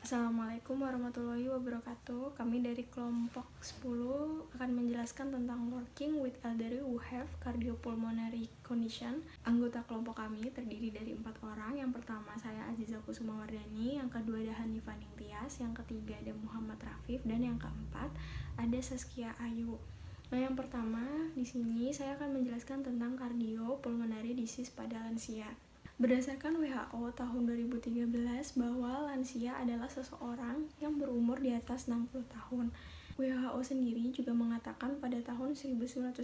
Assalamualaikum warahmatullahi wabarakatuh. Kami dari kelompok 10 akan menjelaskan tentang working with elderly who have cardiopulmonary condition. Anggota kelompok kami terdiri dari 4 orang. Yang pertama saya Aziza Kusumawardani, yang kedua ada Hanifah Ningtyas, yang ketiga ada Muhammad Rafif, dan yang keempat ada Saskia Ayu. Nah, yang pertama di sini saya akan menjelaskan tentang cardiopulmonary disease pada lansia. Berdasarkan WHO tahun 2013 bahwa lansia adalah seseorang yang berumur di atas 60 tahun. WHO sendiri juga mengatakan pada tahun 1995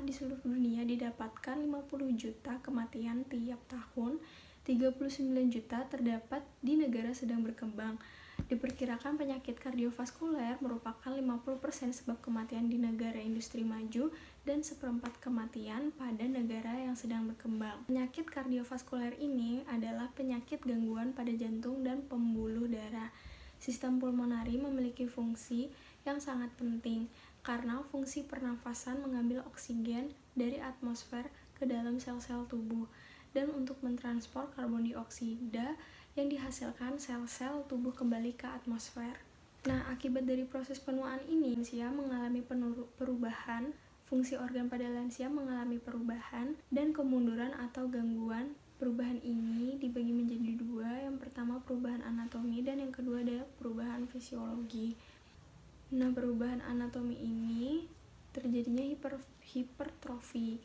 di seluruh dunia didapatkan 50 juta kematian tiap tahun, 39 juta terdapat di negara sedang berkembang. Diperkirakan penyakit kardiovaskuler merupakan 50% sebab kematian di negara industri maju dan seperempat kematian pada negara yang sedang berkembang. Penyakit kardiovaskuler ini adalah penyakit gangguan pada jantung dan pembuluh darah. Sistem pulmonari memiliki fungsi yang sangat penting karena fungsi pernafasan mengambil oksigen dari atmosfer ke dalam sel-sel tubuh dan untuk mentransport karbon dioksida yang dihasilkan sel-sel tubuh kembali ke atmosfer. Nah, akibat dari proses penuaan ini, lansia mengalami perubahan, fungsi organ pada lansia mengalami perubahan dan kemunduran atau gangguan. Perubahan ini dibagi menjadi dua, yang pertama perubahan anatomi dan yang kedua ada perubahan fisiologi. Nah, perubahan anatomi ini terjadinya hipertrofi.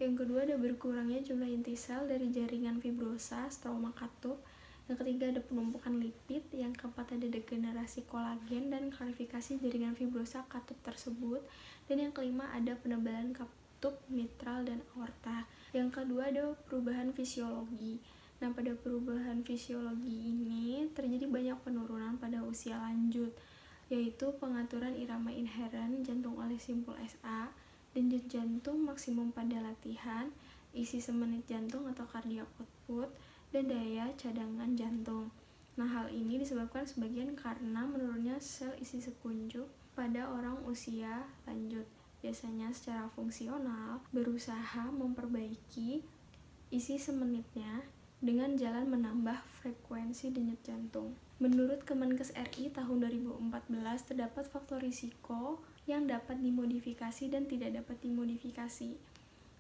Yang kedua ada berkurangnya jumlah inti sel dari jaringan fibrosa, stroma katup. Yang ketiga ada penumpukan lipid. Yang keempat ada degenerasi kolagen dan klarifikasi jaringan fibrosa katup tersebut. Dan yang kelima ada penebalan katup mitral dan aorta. Yang kedua ada perubahan fisiologi. Nah, pada perubahan fisiologi ini terjadi banyak penurunan pada usia lanjut, yaitu pengaturan irama inheren jantung oleh simpul SA, denyut jantung maksimum pada latihan, isi semenit jantung atau cardiac output, dan daya cadangan jantung. Nah, hal ini disebabkan sebagian karena menurunnya sel isi sekuncup pada orang usia lanjut. Biasanya secara fungsional berusaha memperbaiki isi semenitnya dengan jalan menambah frekuensi denyut jantung. Menurut Kemenkes RI tahun 2014 terdapat faktor risiko yang dapat dimodifikasi dan tidak dapat dimodifikasi.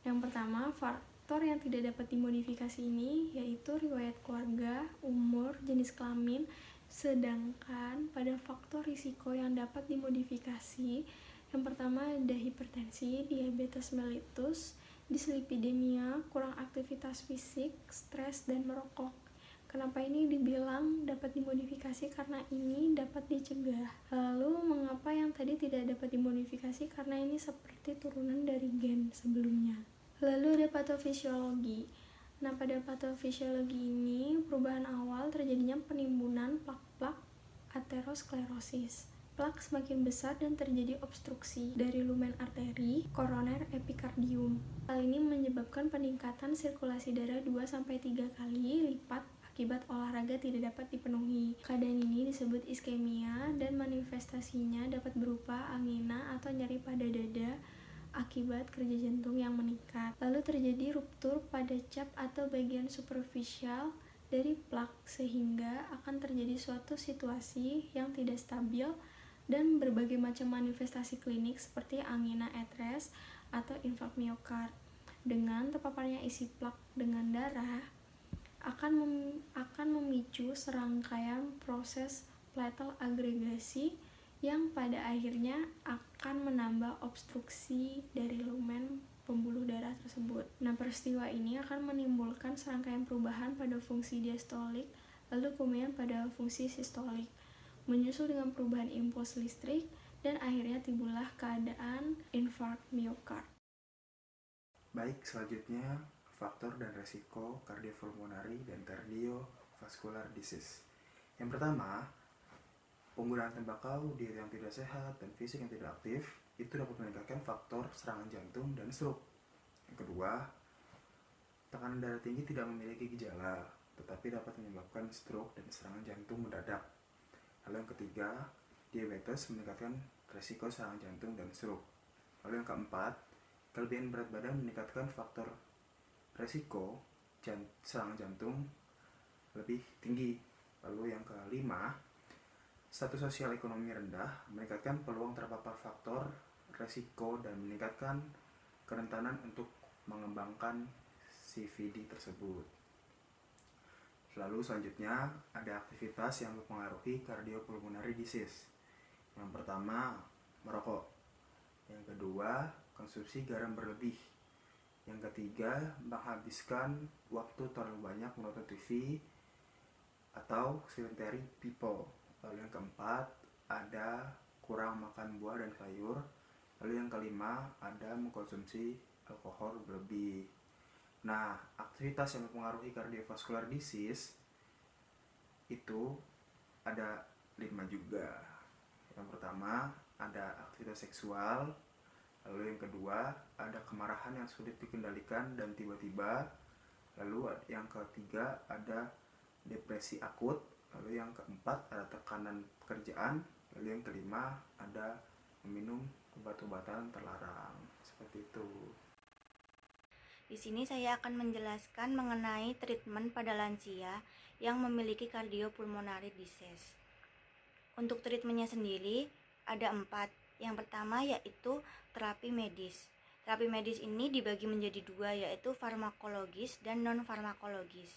Yang pertama, faktor yang tidak dapat dimodifikasi ini yaitu riwayat keluarga, umur, jenis kelamin, sedangkan pada faktor risiko yang dapat dimodifikasi, yang pertama ada hipertensi, diabetes mellitus, dislipidemia, kurang aktivitas fisik, stres, dan merokok. Kenapa ini dibilang dapat dimodifikasi? Karena ini dapat dicegah. Lalu mengapa yang tadi tidak dapat dimodifikasi? Karena ini seperti turunan dari gen sebelumnya. Lalu ada patofisiologi. Nah, pada patofisiologi ini perubahan awal terjadinya penimbunan plak-plak aterosklerosis. Plak semakin besar dan terjadi obstruksi dari lumen arteri koroner epikardium. Hal ini menyebabkan peningkatan sirkulasi darah 2-3 kali lipat akibat olahraga tidak dapat dipenuhi. Keadaan ini disebut iskemia dan manifestasinya dapat berupa angina atau nyeri pada dada akibat kerja jantung yang meningkat. Lalu terjadi ruptur pada cap atau bagian superficial dari plak sehingga akan terjadi suatu situasi yang tidak stabil dan berbagai macam manifestasi klinik seperti angina atres atau infark miokard. Dengan terpaparnya isi plak dengan darah akan memicu serangkaian proses platelet agregasi yang pada akhirnya akan menambah obstruksi dari lumen pembuluh darah tersebut. Nah, peristiwa ini akan menimbulkan serangkaian perubahan pada fungsi diastolik, lalu kemudian pada fungsi sistolik, menyusul dengan perubahan impuls listrik, dan akhirnya timbullah keadaan infark miokard. Baik, selanjutnya faktor dan resiko cardiopulmonary dan cardiovascular disease. Yang pertama, penggunaan tembakau, diet yang tidak sehat, dan fisik yang tidak aktif itu dapat meningkatkan faktor serangan jantung dan stroke. Yang kedua, tekanan darah tinggi tidak memiliki gejala, tetapi dapat menyebabkan stroke dan serangan jantung mendadak. Lalu yang ketiga, diabetes meningkatkan resiko serangan jantung dan stroke. Lalu yang keempat, kelebihan berat badan meningkatkan faktor resiko serangan jantung lebih tinggi. Lalu yang kelima, status sosial ekonomi rendah meningkatkan peluang terpapar faktor resiko dan meningkatkan kerentanan untuk mengembangkan CVD tersebut. Lalu selanjutnya ada aktivitas yang mempengaruhi cardiopulmonary disease. Yang pertama, merokok. Yang kedua, konsumsi garam berlebih. Yang ketiga, menghabiskan waktu terlalu banyak menonton TV atau sedentary people. Lalu yang keempat, ada kurang makan buah dan sayur. Lalu yang kelima, ada mengkonsumsi alkohol berlebih. Nah, aktivitas yang mempengaruhi cardiovascular disease itu ada 5 juga. Yang pertama, ada aktivitas seksual. Lalu yang kedua, ada kemarahan yang sulit dikendalikan dan tiba-tiba. Lalu yang ketiga, ada depresi akut. Lalu yang keempat, ada tekanan pekerjaan. Lalu yang kelima, ada meminum obat-obatan terlarang. Seperti itu. Di sini saya akan menjelaskan mengenai treatment pada lansia yang memiliki cardiopulmonary disease. Untuk treatmentnya sendiri ada 4. Yang pertama yaitu terapi medis. Terapi medis ini dibagi menjadi 2, yaitu farmakologis dan non-farmakologis.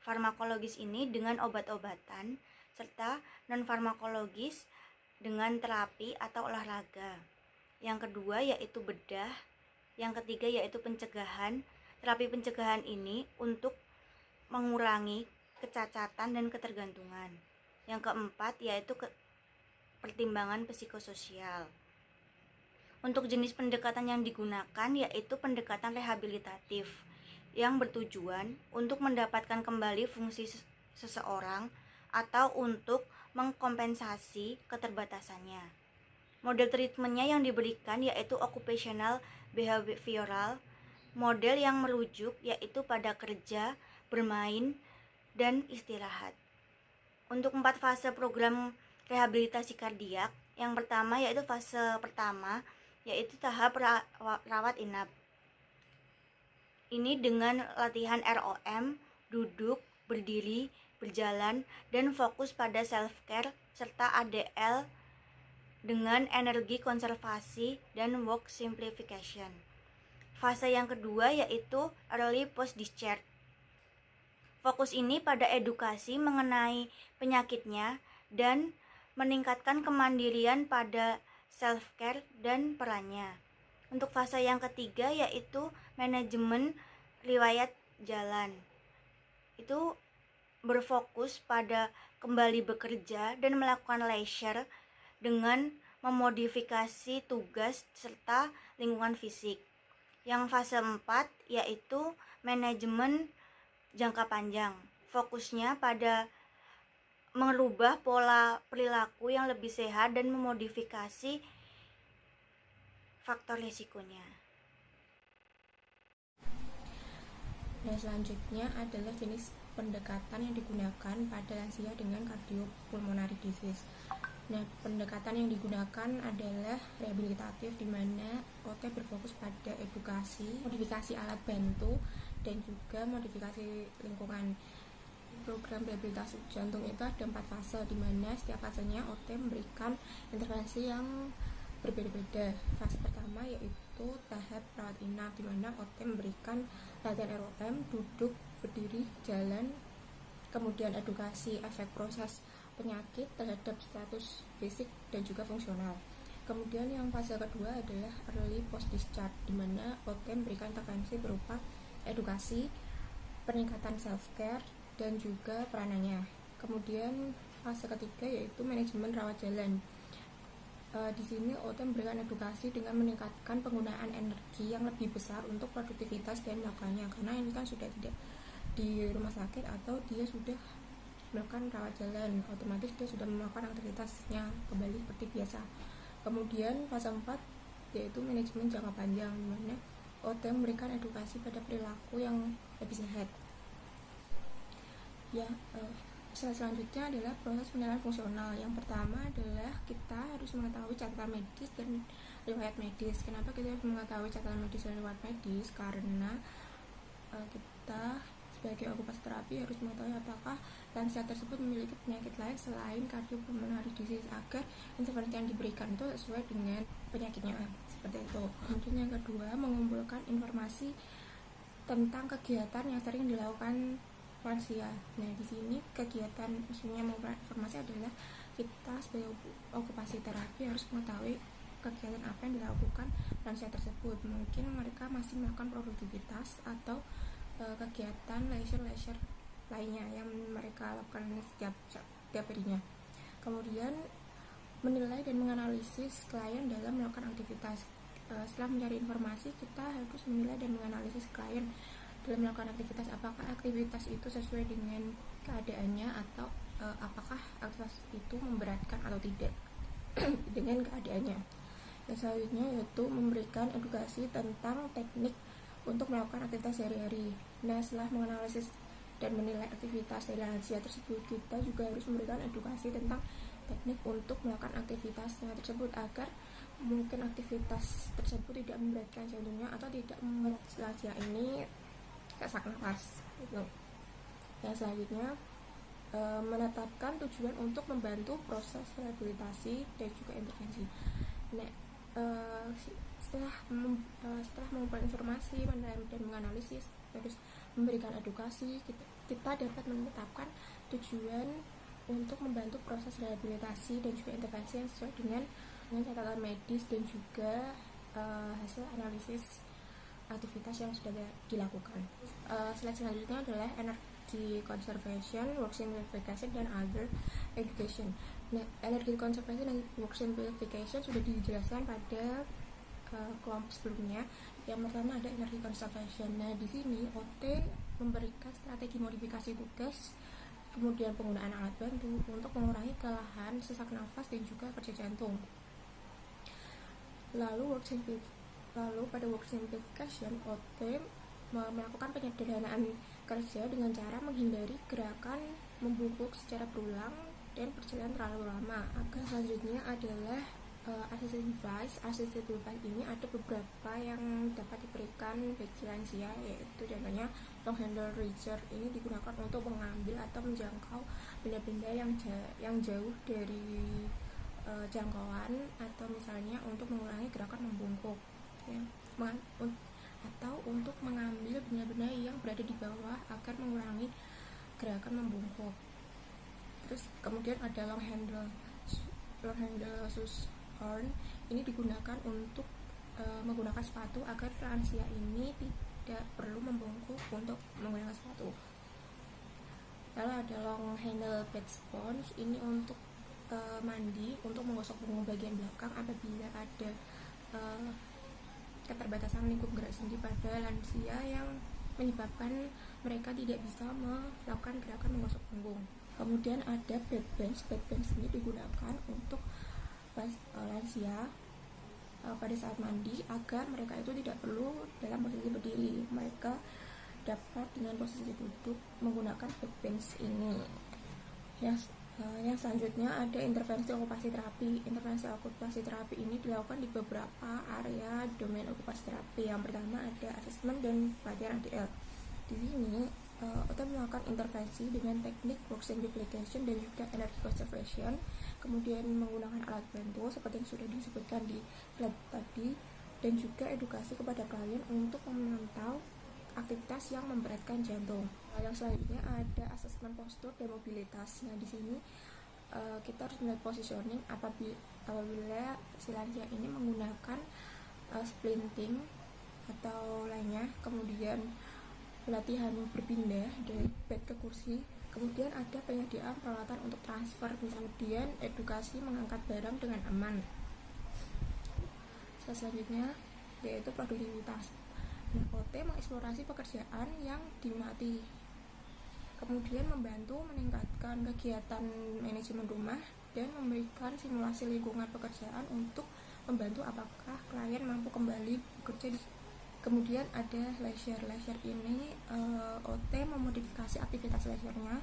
Farmakologis ini dengan obat-obatan, serta non-farmakologis dengan terapi atau olahraga. Yang kedua yaitu bedah. Yang ketiga yaitu pencegahan. Terapi pencegahan ini untuk mengurangi kecacatan dan ketergantungan. Yang keempat yaitu pertimbangan psikososial. Untuk jenis pendekatan yang digunakan yaitu pendekatan rehabilitatif yang bertujuan untuk mendapatkan kembali fungsi seseorang atau untuk mengkompensasi keterbatasannya. Model treatmentnya yang diberikan yaitu occupational behavioral, model yang merujuk yaitu pada kerja, bermain, dan istirahat. Untuk 4 fase program rehabilitasi kardiak, yang pertama yaitu fase pertama yaitu tahap rawat inap. Ini dengan latihan ROM, duduk, berdiri, berjalan, dan fokus pada self-care serta ADL dengan energi konservasi dan work simplification. Fase yang kedua yaitu early post discharge. Fokus ini pada edukasi mengenai penyakitnya dan meningkatkan kemandirian pada self-care dan perannya. Untuk fase yang ketiga yaitu manajemen riwayat jalan. Itu berfokus pada kembali bekerja dan melakukan leisure dengan memodifikasi tugas serta lingkungan fisik. Yang fase 4 yaitu manajemen jangka panjang. Fokusnya pada merubah pola perilaku yang lebih sehat dan memodifikasi faktor risikonya. Nah, selanjutnya adalah jenis pendekatan yang digunakan pada lansia dengan cardiopulmonary disease. Nah, pendekatan yang digunakan adalah rehabilitatif, di mana OT berfokus pada edukasi, modifikasi alat bantu, dan juga modifikasi lingkungan. Program rehabilitasi jantung itu ada 4 fase, di mana setiap fasenya OT memberikan intervensi yang berbeda-beda. Fase pertama yaitu tahap rawat inap, di mana OT memberikan latihan ROM, duduk, berdiri, jalan, kemudian edukasi efek proses penyakit terhadap status fisik dan juga fungsional. Kemudian yang fase kedua adalah early post discharge, di mana OT memberikan intervensi berupa edukasi, peningkatan self care dan juga peranannya. Kemudian fase ketiga yaitu manajemen rawat jalan. Di sini OT memberikan edukasi dengan meningkatkan penggunaan energi yang lebih besar untuk produktivitas dan melakukannya, karena ini kan sudah tidak di rumah sakit atau dia sudah melakukan rawat jalan, otomatis dia sudah melakukan aktivitasnya kembali seperti biasa. Kemudian fase 4 yaitu manajemen jangka panjang, di mana OT memberikan edukasi pada perilaku yang lebih sehat. Ya, selanjutnya adalah proses penilaian fungsional. Yang pertama adalah kita harus mengetahui catatan medis dan riwayat medis. Kenapa kita harus mengetahui catatan medis dan riwayat medis? Karena kita sebagai okupasi terapi harus mengetahui apakah lansia tersebut memiliki penyakit lain selain cardiopulmonary disease agar intervensi yang diberikan itu sesuai dengan penyakitnya, seperti itu. Kemudian yang kedua, mengumpulkan informasi tentang kegiatan yang sering dilakukan lansia. Nah, di sini kegiatan maksudnya mengumpulkan informasi adalah kita sebagai okupasi terapi harus mengetahui kegiatan apa yang dilakukan lansia tersebut. Mungkin mereka masih melakukan produktivitas atau kegiatan leisure lainnya yang mereka lakukan setiap harinya. Kemudian menilai dan menganalisis klien dalam melakukan aktivitas. Setelah mencari informasi, kita harus menilai dan menganalisis klien dalam melakukan aktivitas. Apakah aktivitas itu sesuai dengan keadaannya atau apakah aktivitas itu memberatkan atau tidak dengan keadaannya. Yang selanjutnya yaitu memberikan edukasi tentang teknik untuk melakukan aktivitas sehari-hari. Nah, setelah menganalisis dan menilai aktivitas dari lansia tersebut, kita juga harus memberikan edukasi tentang teknik untuk melakukan aktivitasnya tersebut agar mungkin aktivitas tersebut tidak memberatkan jantungnya atau tidak membuat lansia ini sesak nafas. Yang selanjutnya menetapkan tujuan untuk membantu proses rehabilitasi dan juga intervensi. Nah, setelah mengumpulkan informasi, menilai dan menganalisis, terus memberikan edukasi, kita dapat menetapkan tujuan untuk membantu proses rehabilitasi dan juga intervensi yang sesuai dengan catatan medis dan juga hasil analisis aktivitas yang sudah dilakukan. Slide selanjutnya adalah energy conservation, work simplification, dan other education. Nah, energy conservation dan work simplification sudah dijelaskan pada kelompok sebelumnya. Yang pertama ada energy conservation. Nah, di sini OT memberikan strategi modifikasi tugas, kemudian penggunaan alat bantu untuk mengurangi kelelahan, sesak nafas, dan juga kerja jantung. Lalu pada work simplification, OT melakukan penyederhanaan kerja dengan cara menghindari gerakan membungkuk secara berulang dan berjalan terlalu lama. Selanjutnya adalah assisted device. Assisted device ini ada beberapa yang dapat diberikan bagi lansia, yaitu contohnya long handle reacher. Ini digunakan untuk mengambil atau menjangkau benda-benda yang jauh dari jangkauan, atau misalnya untuk mengurangi gerakan membungkuk, ya, atau untuk mengambil benda-benda yang berada di bawah agar mengurangi gerakan membungkuk. Terus kemudian ada long handle shoes horn. Ini digunakan untuk menggunakan sepatu agar lansia ini tidak perlu membungkuk untuk menggunakan sepatu. Lalu ada long handle bed sponge. Ini untuk mandi, untuk menggosok punggung bagian belakang apabila ada keterbatasan lingkup gerak sendi pada lansia yang menyebabkan mereka tidak bisa melakukan gerakan menggosok punggung. Kemudian ada bed bench. Bed bench ini digunakan untuk lansia pada saat mandi agar mereka itu tidak perlu dalam posisi berdiri. Mereka dapat dengan posisi duduk menggunakan bed bench ini. Yang selanjutnya ada intervensi okupasi terapi. Intervensi okupasi terapi ini dilakukan di beberapa area domain okupasi terapi. Yang pertama ada asesmen dan pelatihan ADL. Di sini kita melakukan intervensi dengan teknik work simplification dan juga energy conservation, kemudian menggunakan alat bantu seperti yang sudah disebutkan di slide tadi, dan juga edukasi kepada klien untuk memantau aktivitas yang memberatkan jantung. Yang selanjutnya ada asesmen postur dan mobilitas. Nah, di sini kita harus melihat positioning apabila si lansia ini menggunakan splinting atau lainnya, kemudian latihan berpindah dari bed ke kursi, kemudian ada penyediaan peralatan untuk transfer, kemudian edukasi mengangkat barang dengan aman. Selanjutnya yaitu produktivitas. Nah, OT mengeksplorasi pekerjaan yang diminati, kemudian membantu meningkatkan kegiatan manajemen rumah dan memberikan simulasi lingkungan pekerjaan untuk membantu apakah klien mampu kembali bekerja di. Kemudian ada leisure. Leisure ini OT memodifikasi aktivitas leisure-nya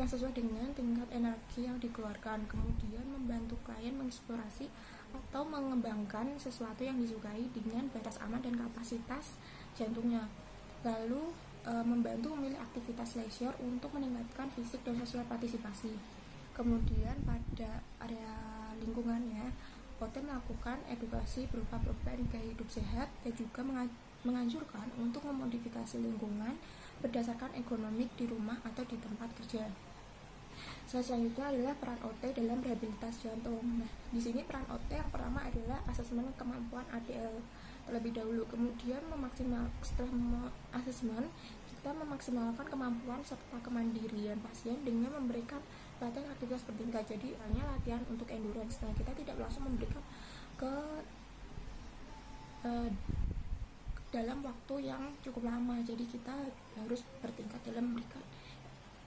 yang sesuai dengan tingkat energi yang dikeluarkan, kemudian membantu klien mengeksplorasi atau mengembangkan sesuatu yang disukai dengan batas aman dan kapasitas jantungnya. Lalu membantu memilih aktivitas leisure untuk meningkatkan fisik dan sosial partisipasi. Kemudian pada area lingkungannya, OT melakukan edukasi berupa program gaya hidup sehat dan juga menganjurkan untuk memodifikasi lingkungan berdasarkan ergonomik di rumah atau di tempat kerja. Selanjutnya adalah peran OT dalam rehabilitasi jantung. Nah, di sini peran OT yang pertama adalah asesmen kemampuan ADL terlebih dahulu. Kemudian setelah asesmen, kita memaksimalkan kemampuan serta kemandirian pasien dengan memberikan latihan aktivitas bertingkat. Jadi hanya latihan untuk endurance. Nah, kita tidak langsung memberikan ke dalam waktu yang cukup lama. Jadi kita harus bertingkat dalam memberikan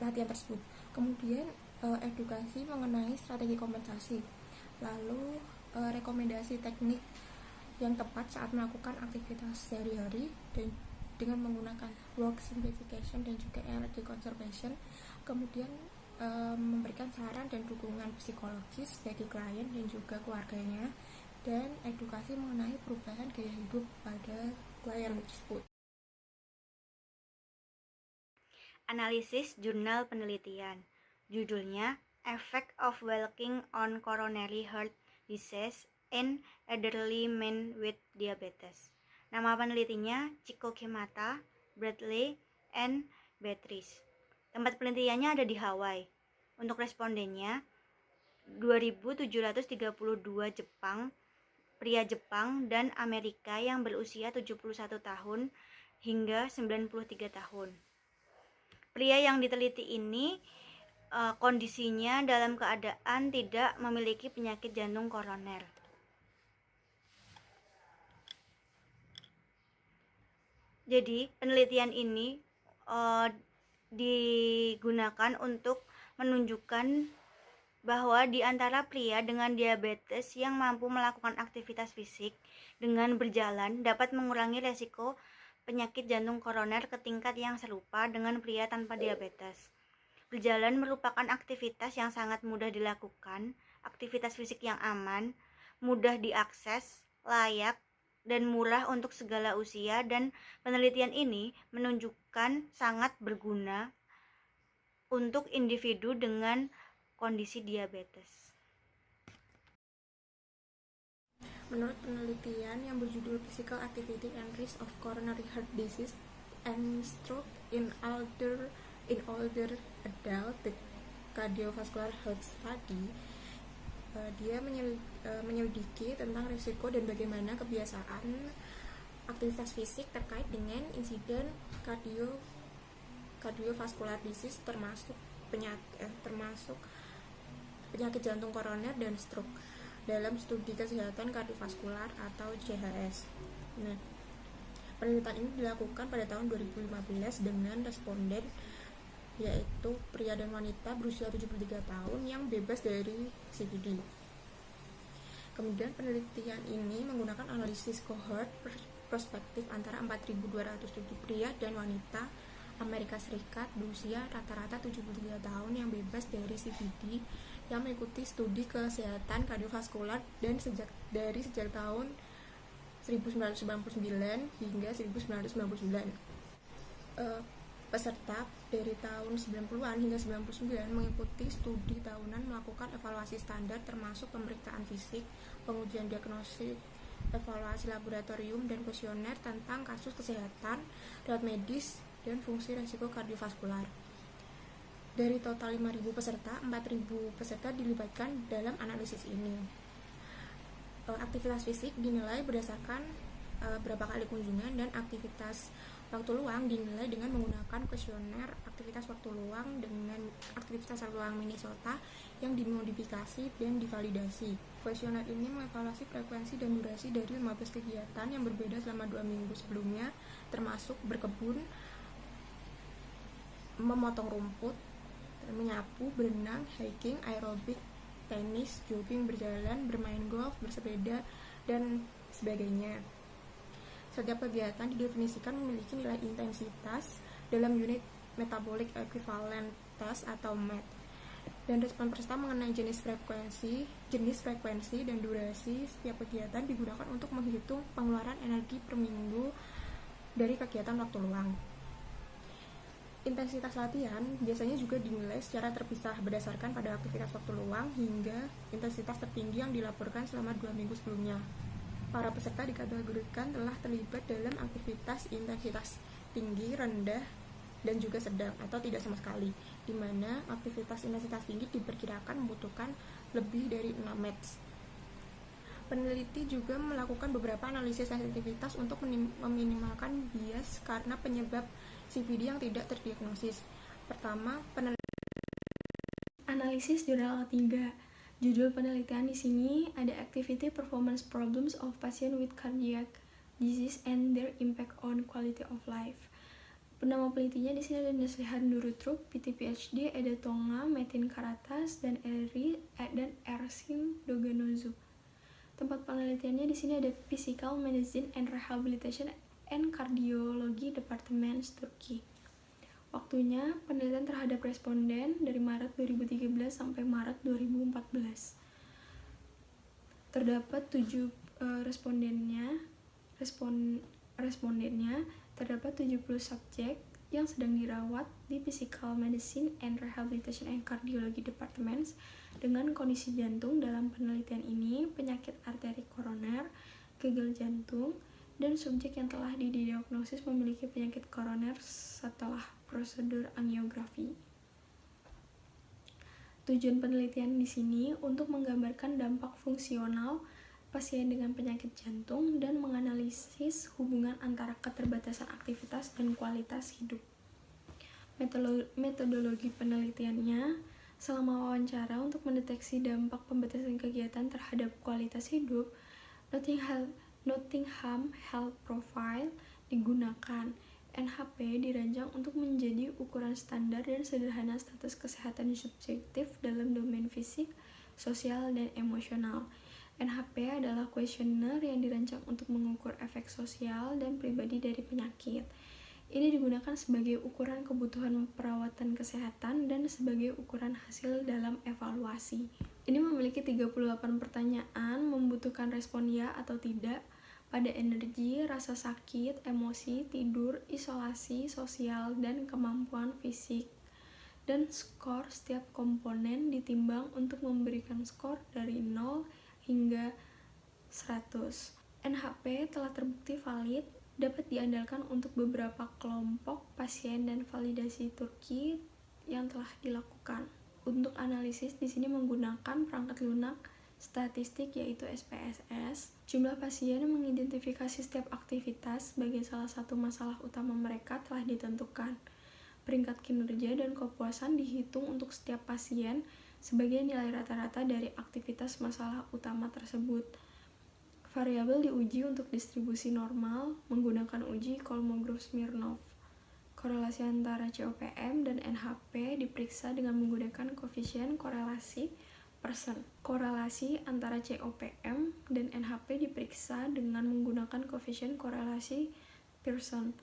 latihan tersebut. Kemudian edukasi mengenai strategi kompensasi. Lalu rekomendasi teknik yang tepat saat melakukan aktivitas sehari-hari dan dengan menggunakan work simplification dan juga energy conservation. Kemudian memberikan saran dan dukungan psikologis bagi klien dan juga keluarganya, dan edukasi mengenai perubahan gaya hidup pada klien tersebut. Analisis jurnal penelitian. Judulnya Effect of Walking on Coronary Heart Disease in Elderly Men with Diabetes. Nama penelitinya Chico Kimata, Bradley, and Beatrice. Tempat penelitiannya ada di Hawaii. Untuk respondennya 2.732 pria Jepang dan Amerika yang berusia 71 tahun hingga 93 tahun. Pria yang diteliti ini kondisinya dalam keadaan tidak memiliki penyakit jantung koroner. Jadi penelitian ini digunakan untuk menunjukkan bahwa di antara pria dengan diabetes yang mampu melakukan aktivitas fisik dengan berjalan dapat mengurangi resiko penyakit jantung koroner ke tingkat yang serupa dengan pria tanpa diabetes. Berjalan merupakan aktivitas yang sangat mudah dilakukan, aktivitas fisik yang aman, mudah diakses, layak, dan murah untuk segala usia, dan penelitian ini menunjukkan sangat berguna untuk individu dengan kondisi diabetes. Menurut penelitian yang berjudul Physical Activity and Risk of Coronary Heart Disease and Stroke in Older Adult, the Cardiovascular Health Study, dia menyelidiki tentang risiko dan bagaimana kebiasaan aktivitas fisik terkait dengan insiden cardiovascular disease termasuk penyakit jantung koroner dan stroke dalam studi kesehatan kardiovaskular atau CHS. Nah, penelitian ini dilakukan pada tahun 2015 dengan responden yaitu pria dan wanita berusia 73 tahun yang bebas dari CVD. Kemudian penelitian ini menggunakan analisis cohort prospektif antara 4.207 pria dan wanita Amerika Serikat berusia rata-rata 73 tahun yang bebas dari CVD yang mengikuti studi kesehatan kardiovaskular dan sejak tahun 1999 hingga 1999. Peserta dari tahun 90-an hingga 99 mengikuti studi tahunan melakukan evaluasi standar termasuk pemeriksaan fisik, pengujian diagnostik, evaluasi laboratorium, dan kuesioner tentang kasus kesehatan, riwayat medis, dan fungsi resiko kardiovaskular. Dari total 5.000 peserta, 4.000 peserta dilibatkan dalam analisis ini. Aktivitas fisik dinilai berdasarkan berapa kali kunjungan, dan aktivitas waktu luang dinilai dengan menggunakan kuesioner aktivitas waktu luang dengan aktivitas waktu luang Minnesota yang dimodifikasi dan divalidasi. Kuesioner ini mengevaluasi frekuensi dan durasi dari 15 kegiatan yang berbeda selama 2 minggu sebelumnya, termasuk berkebun, memotong rumput, menyapu, berenang, hiking, aerobik, tenis, jogging, berjalan, bermain golf, bersepeda, dan sebagainya. Setiap kegiatan didefinisikan memiliki nilai intensitas dalam unit metabolic equivalent test atau MET. Dan respon peserta mengenai jenis frekuensi dan durasi setiap kegiatan digunakan untuk menghitung pengeluaran energi per minggu dari kegiatan waktu luang. Intensitas latihan biasanya juga dinilai secara terpisah berdasarkan pada aktivitas waktu luang hingga intensitas tertinggi yang dilaporkan selama 2 minggu sebelumnya. Para peserta dikategorikan telah terlibat dalam aktivitas intensitas tinggi, rendah, dan juga sedang atau tidak sama sekali, di mana aktivitas intensitas tinggi diperkirakan membutuhkan lebih dari 6 match. Peneliti juga melakukan beberapa analisis sensitivitas untuk meminimalkan bias karena penyebab CVD yang tidak terdiagnosis. Pertama, Analisis jurnal ketiga. Judul penelitian di sini ada Activity Performance Problems of Patients with Cardiac Disease and Their Impact on Quality of Life. Penama pelitinya di sini ada Neslihan Durutrup, PT PhD, Eda Tonga, Metin Karatas, dan Ersin Doganozu. Tempat penelitiannya di sini ada Physical Medicine and Rehabilitation and Cardiology Department, Turki. Waktunya penelitian terhadap responden dari Maret 2013 sampai Maret 2014. Terdapat 7 respondennya terdapat 70 subjek yang sedang dirawat di Physical Medicine and Rehabilitation and Cardiology Departments dengan kondisi jantung. Dalam penelitian ini, penyakit arteri koroner, gagal jantung, dan subjek yang telah didiagnosis memiliki penyakit koroner setelah prosedur angiografi. Tujuan penelitian di sini untuk menggambarkan dampak fungsional pasien dengan penyakit jantung dan menganalisis hubungan antara keterbatasan aktivitas dan kualitas hidup. Metodologi penelitiannya, selama wawancara untuk mendeteksi dampak pembatasan kegiatan terhadap kualitas hidup, Nottingham Health Profile digunakan. NHP dirancang untuk menjadi ukuran standar dan sederhana status kesehatan subjektif dalam domain fisik, sosial, dan emosional. NHP adalah kuesioner yang dirancang untuk mengukur efek sosial dan pribadi dari penyakit. Ini digunakan sebagai ukuran kebutuhan perawatan kesehatan dan sebagai ukuran hasil dalam evaluasi. Ini memiliki 38 pertanyaan, membutuhkan respon ya atau tidak pada energi, rasa sakit, emosi, tidur, isolasi sosial, dan kemampuan fisik. Dan skor setiap komponen ditimbang untuk memberikan skor dari 0 hingga 100. NHP telah terbukti valid, dapat diandalkan untuk beberapa kelompok pasien dan validasi Turki yang telah dilakukan. Untuk analisis di sini menggunakan perangkat lunak statistik yaitu SPSS. Jumlah pasien yang mengidentifikasi setiap aktivitas sebagai salah satu masalah utama mereka telah ditentukan. Peringkat kinerja dan kepuasan dihitung untuk setiap pasien sebagai nilai rata-rata dari aktivitas masalah utama tersebut. Variabel diuji untuk distribusi normal menggunakan uji Kolmogorov-Smirnov. Korelasi antara COPM dan NHP diperiksa dengan menggunakan koefisien korelasi Pearson. Korelasi antara COPM dan NHP diperiksa dengan menggunakan koefisien korelasi Pearson.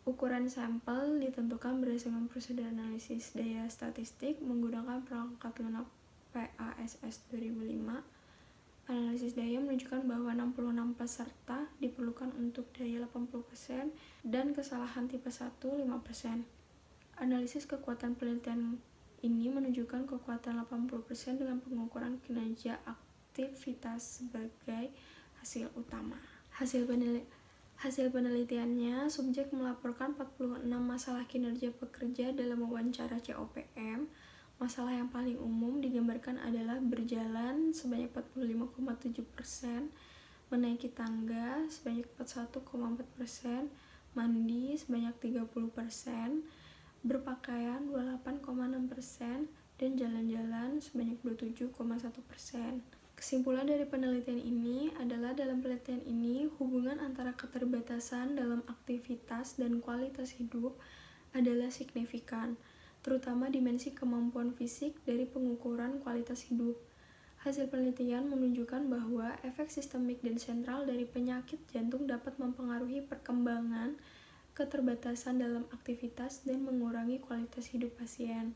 Ukuran sampel ditentukan berdasarkan prosedur analisis daya statistik menggunakan perangkat lunak PASS 2005. Analisis daya menunjukkan bahwa 66 peserta diperlukan untuk daya 80% dan kesalahan tipe 1 5%. Analisis kekuatan penelitian ini menunjukkan kekuatan 80% dengan pengukuran kinerja aktivitas sebagai hasil utama. Hasil penelitiannya, subjek melaporkan 46 masalah kinerja pekerja dalam wawancara COPM. Masalah yang paling umum digambarkan adalah berjalan sebanyak 45,7%, menaiki tangga sebanyak 41,4%, mandi sebanyak 30%, berpakaian 28,6%, dan jalan-jalan sebanyak 27,1%. Kesimpulan dari penelitian ini adalah dalam penelitian ini, hubungan antara keterbatasan dalam aktivitas dan kualitas hidup adalah signifikan, terutama dimensi kemampuan fisik dari pengukuran kualitas hidup. Hasil penelitian menunjukkan bahwa efek sistemik dan sentral dari penyakit jantung dapat mempengaruhi perkembangan keterbatasan dalam aktivitas dan mengurangi kualitas hidup pasien.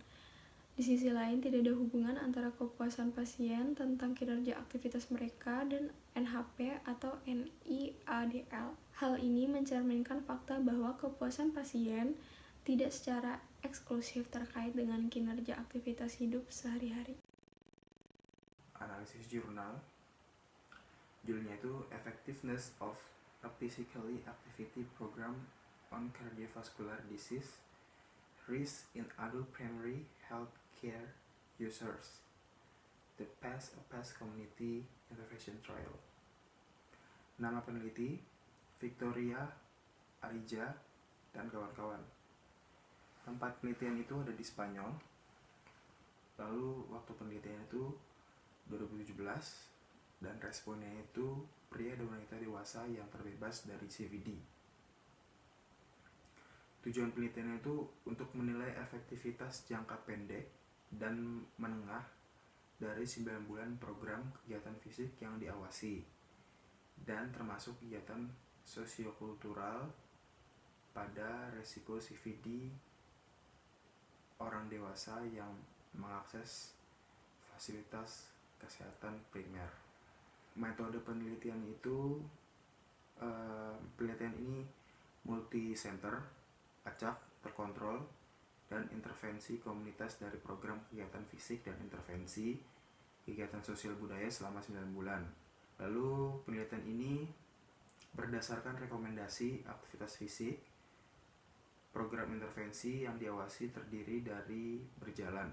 Di sisi lain, tidak ada hubungan antara kepuasan pasien tentang kinerja aktivitas mereka dan NHP atau NIADL. Hal ini mencerminkan fakta bahwa kepuasan pasien tidak secara eksklusif terkait dengan kinerja aktivitas hidup sehari-hari. Analisis jurnal, judulnya itu Effectiveness of a Physically Activity Program on Cardiovascular Disease Risk in Adult Primary Health Care Users, The PASS Community Intervention Trial. Nama peneliti Victoria Arija dan kawan-kawan. Tempat penelitian itu ada di Spanyol. Lalu waktu penelitian itu 2017 dan responnya itu pria dan wanita dewasa yang terbebas dari CVD. Tujuan penelitian itu untuk menilai efektivitas jangka pendek dan menengah dari 9 bulan program kegiatan fisik yang diawasi dan termasuk kegiatan sosiokultural pada resiko CVD orang dewasa yang mengakses fasilitas kesehatan primer. Metode penelitian itu penelitian ini multi center, acak, terkontrol, dan intervensi komunitas dari program kegiatan fisik dan intervensi kegiatan sosial budaya selama 9 bulan. Lalu penelitian ini berdasarkan rekomendasi aktivitas fisik. Program intervensi yang diawasi terdiri dari berjalan,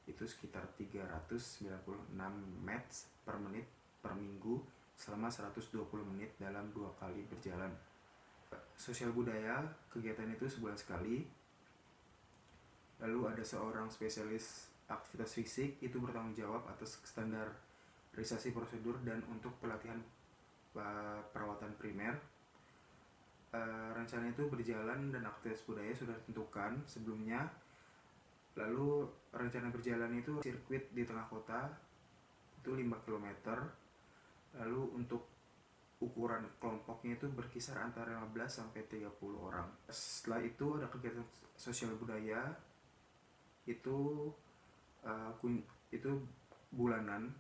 itu sekitar 396 mets per menit per minggu selama 120 menit dalam 2 kali berjalan. Sosial budaya, kegiatan itu sebulan sekali. Lalu ada seorang spesialis aktivitas fisik itu bertanggung jawab atas standarisasi prosedur dan untuk pelatihan perawatan primer. Rencana itu berjalan dan aktivitas budaya sudah ditentukan sebelumnya. Lalu rencana berjalan itu sirkuit di tengah kota itu 5 km. Lalu untuk ukuran kelompoknya itu berkisar antara 15 sampai 30 orang. Setelah itu ada kegiatan sosial budaya itu bulanan.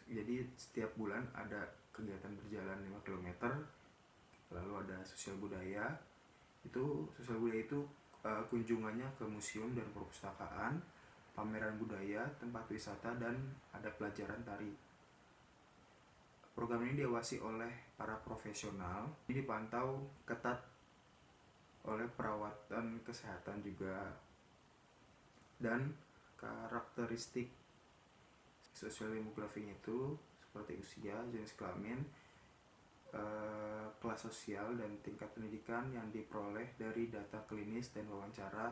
Jadi setiap bulan ada kegiatan berjalan 5 km. Lalu ada sosial budaya. Sosial budaya itu kunjungannya ke museum dan perpustakaan, pameran budaya, tempat wisata, dan ada pelajaran tari. Program ini diawasi oleh para profesional. Ini dipantau ketat oleh perawatan kesehatan juga. Dan karakteristik sosial demografinya itu seperti usia, jenis kelamin, kelas sosial, dan tingkat pendidikan yang diperoleh dari data klinis dan wawancara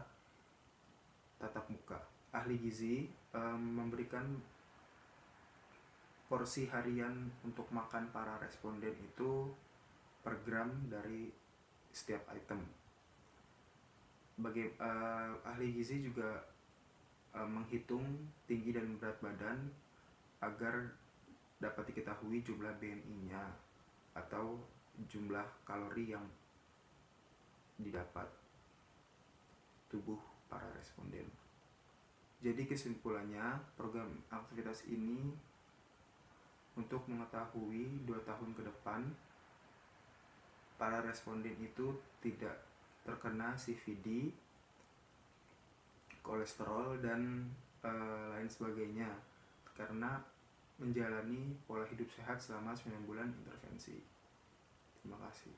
tatap muka. Ahli gizi memberikan porsi harian untuk makan para responden itu per gram dari setiap item. Ahli gizi juga menghitung tinggi dan berat badan agar dapat diketahui jumlah BMI-nya atau jumlah kalori yang didapat tubuh para responden. Jadi kesimpulannya, program aktivitas ini untuk mengetahui 2 tahun ke depan para responden itu tidak terkena CVD, kolesterol, dan lain sebagainya karena menjalani pola hidup sehat selama 9 bulan intervensi. Terima kasih.